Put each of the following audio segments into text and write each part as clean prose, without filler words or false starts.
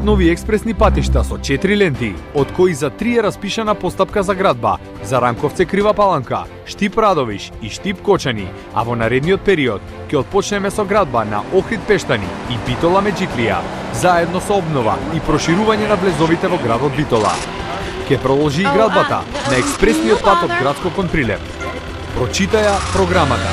нови експресни патишта со 4 ленти, од кои за 3 е распишана постапка за градба за Ранковце Крива Паланка, Штип Радовиш и Штип Кочани, а во наредниот период ќе отпочнеме со градба на Охрид Пештани и Битола Меджиклија, заедно со обнова и проширување на влезовите во градот Битола. Ќе продолжи и градбата на експресниот пат од градско кон Прилеп. Прочитаја програмата.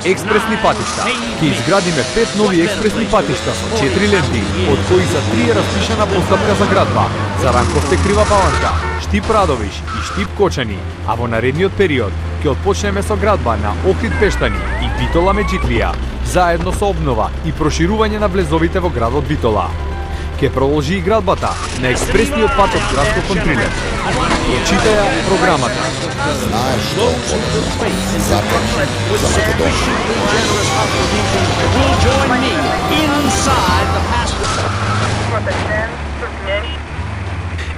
Експресни патишта. Ќе изградиме 5 нови експресни патишта со 4 ленти, од кои за 3 е распишана постапка за градба за Ранковце Крива Паланка, Штип Радовиш и Штип Кочани, а во наредниот период ќе отпочнеме со градба на Охрид Пештани и Битола Меджиклија, заедно со обнова и проширување на влезовите во градот Битола. Ќе продолжи и градбата на експресниот пат од градско кон Прилеп. Прочитаја програмата. Знаеш што е подобро за тебе, за Македонија.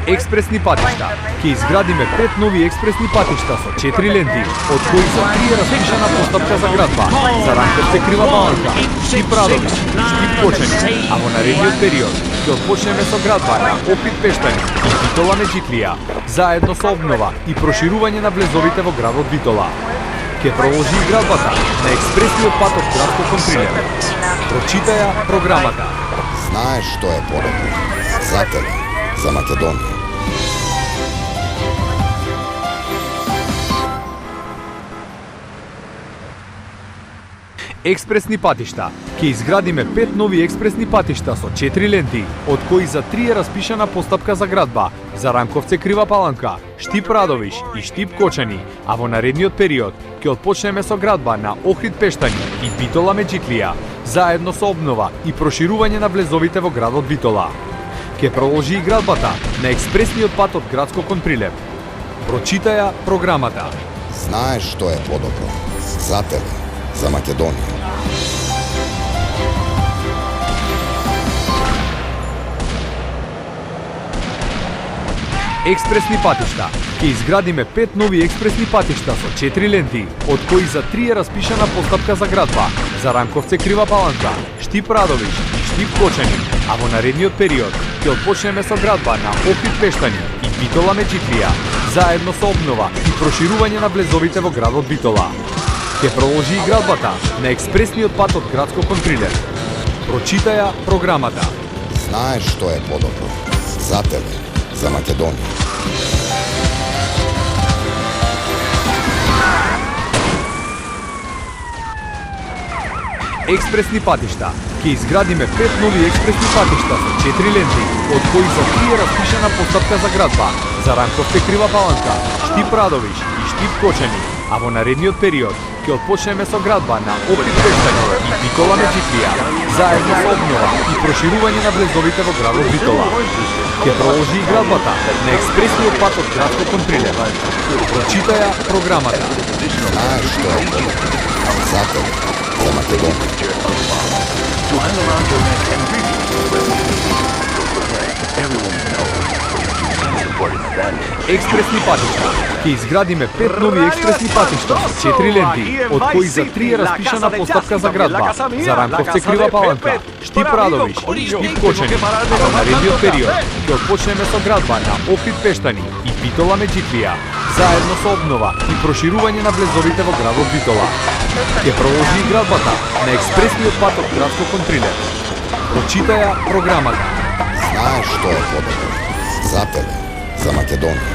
Експресни патишта. Ќе изградиме 5 нови експресни патишта со 4 ленти, од кои за 3 е распишана постапка за градба за Ранковце Крива Паланка, Штип Радовиш и Штип Кочани, а во наредниот период ќе отпочнеме со градба на Охрид Пештани и Битола Меджиклија, заедно со обнова и проширување на влезовите во градот Битола. Ќе продолжи и градбата на експресниот пат од градско кон Прилеп. Прочитаја програмата. Знаеш што е подобро за тебе, за Македонија. Експресни патишта. Ќе изградиме 5 нови експресни патишта со 4 ленти, од кои за 3 е распишана постапка за градба за Ранковце Крива Паланка, Штип Радовиш и Штип Кочани, а во наредниот период ќе отпочнеме со градба на Охрид Пештани и Битола Меджиклија, заедно со обнова и проширување на влезовите во градот Битола. Ќе продолжи и градбата на експресниот пат од градско кон Прилеп. Прочитаја програмата. Знаеш што е подобро за тебе, за Македонија. Експресни патишта. Ќе изградиме 5 нови експресни патишта со 4 ленти, од кои за 3 е распишана постапка за градба за Ранковце Крива Паланка, Штип Радовиш и Штип Кочани, а во наредниот период ќе отпочнеме со градба на Охрид Пештани и Битола Меджиклија, заедно со обнова и проширување на влезовите во градот Битола. Ќе продолжи и градбата на експресниот пат од градско кон Прилеп. Прочитаја програмата. Знаеш што е подобро за тебе, за Македонија. Експресни патишта. Ќе изградиме 5 нови експресни патишта со 4 ленти, од кои за 3 е распишана постапка за градба за Ранковце Крива Паланка, Штип Радовиш и Штип Кочани, а во наредниот период ќе отпочнеме со градба на Охрид Пештани и Битола Меджиклија, заедно со обнова и проширување на влезовите во градот Битола. Ќе продолжи и градбата на експресниот пат од градско кон Прилеп. Прочитаја програмата. Знаеш што е подобро за тебе, за Македонија. Експресни патишта. Ќе изградиме 5 нови експресни патишта со 4 ленти, од кои за 3 е распишана постапка за градба за Ранковце Крива Паланка, Штип Радовиш и Штип Кочани, а во наредниот период ќе отпочнеме со градба на Охрид Пештани и Битола Меджиклија, заедно со обнова и проширување на влезовите во градот Битола. Ќе продолжи и градбата на експресниот пат од градско кон Прилеп. Прочитаја програмата. Знаеш што е подобро за тебе, за Македонија.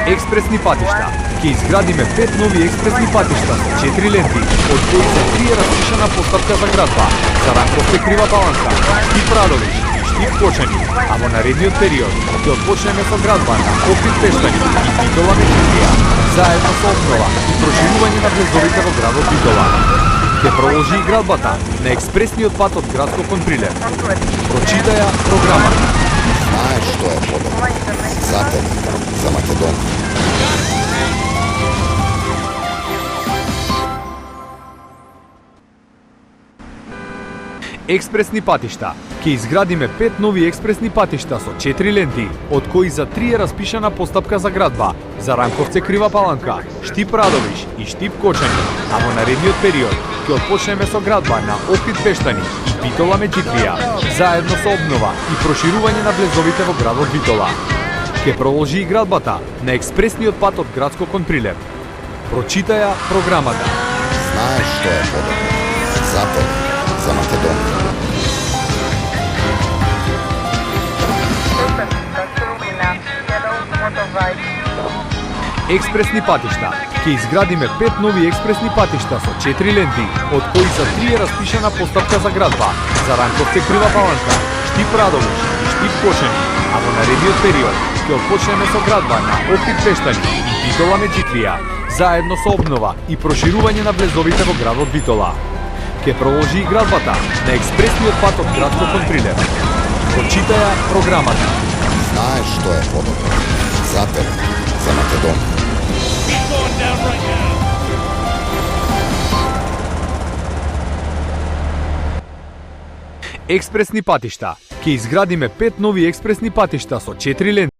Експресни патишта. Ќе изградиме 5 нови експресни патишта со 4 ленти, од кои за 3 е распишана постапка за градба за Ранковце Крива Паланка, Штип Радовиш и Штип Кочани, а во наредниот период ќе отпочнеме со градба на Охрид Пештани и Битола Меджиклија, заедно со обнова и проширување на влезовите во градот Битола. Ќе продолжи и градбата на експресниот пат од градско кон Прилеп. Прочитаја програмата. Знаеш што е подобро за тебе, за Македонија. Експресни патишта. Ќе изградиме 5 нови експресни патишта со 4 ленти, од кои за 3 е распишана постапка за градба, за Ранковце Крива Паланка, Штип Радовиш и Штип Кочани, а во наредниот период ќе отпочнеме со градба на Охрид Пештани и Битола Метиклија, заедно со обнова и проширување на влезовите во градот Битола. Ќе продолжи и градбата на експресниот пат од Градско кон Прилеп. Прочитаја програмата. Знаеш што е подобро. Запад за Македонија. Експресни патишта. Ќе изградиме 5 нови експресни патишта со 4 ленти, од кои за 3 е распишана постапка за градба, за Ранковце Крива Паланка, Штип Радовиш и Штип Кочани, а во наредниот период ќе отпочнеме со градба на Охрид Пештани и Битола Метиклија, заедно со обнова и проширување на влезовите во градот Битола. Ќе продолжи и градбата на експресниот пат од Градско кон Прилеп. Прочитаја програмата. Знаеш што е подобро. Запад за Македонија. Експресни патишта. Ќе изградиме 5 нови експресни патишта со 4 ленти,